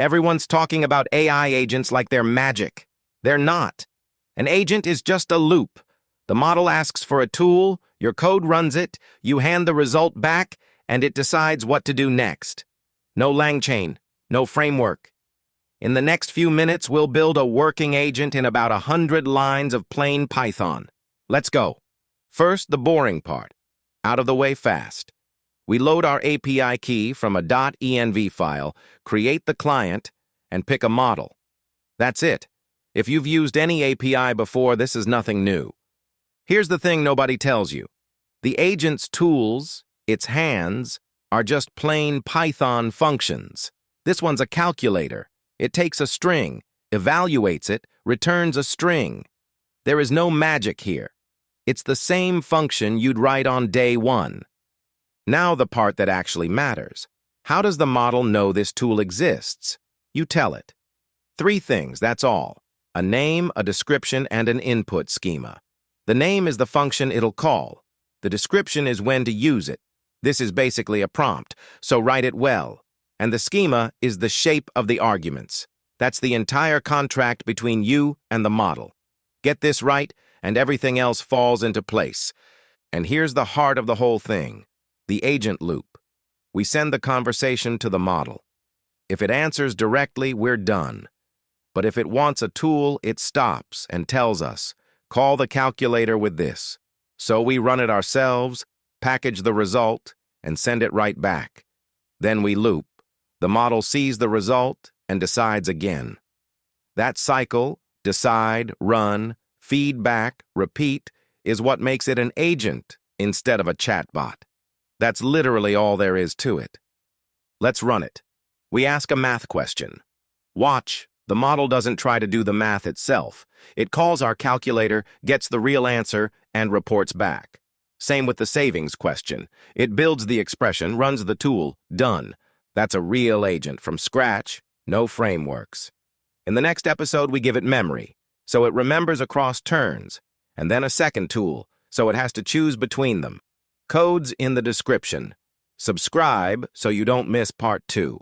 Everyone's talking about AI agents like they're magic. They're not. An agent is just a loop. The model asks for a tool, your code runs it, you hand the result back, and it decides what to do next. No LangChain, no framework. In the next few minutes, we'll build a working agent in about 100 lines of plain Python. Let's go. First, the boring part. Out of the way fast. We load our API key from a .env file, create the client, and pick a model. That's it. If you've used any API before, this is nothing new. Here's the thing nobody tells you. The agent's tools, its hands, are just plain Python functions. This one's a calculator. It takes a string, evaluates it, returns a string. There is no magic here. It's the same function you'd write on day one. Now the part that actually matters. How does the model know this tool exists? You tell it. 3 things, that's all. A name, a description, and an input schema. The name is the function it'll call. The description is when to use it. This is basically a prompt, so write it well. And the schema is the shape of the arguments. That's the entire contract between you and the model. Get this right, and everything else falls into place. And here's the heart of the whole thing. The agent loop. We send the conversation to the model. If it answers directly, we're done. But if it wants a tool, it stops and tells us, call the calculator with this. So we run it ourselves, package the result, and send it right back. Then we loop. The model sees the result and decides again. That cycle, decide, run, feedback, repeat, is what makes it an agent instead of a chatbot. That's literally all there is to it. Let's run it. We ask a math question. Watch, the model doesn't try to do the math itself. It calls our calculator, gets the real answer, and reports back. Same with the savings question. It builds the expression, runs the tool, done. That's a real agent from scratch, no frameworks. In the next episode, we give it memory, so it remembers across turns, and then a second tool, so it has to choose between them. Code's in the description. Subscribe so you don't miss part 2.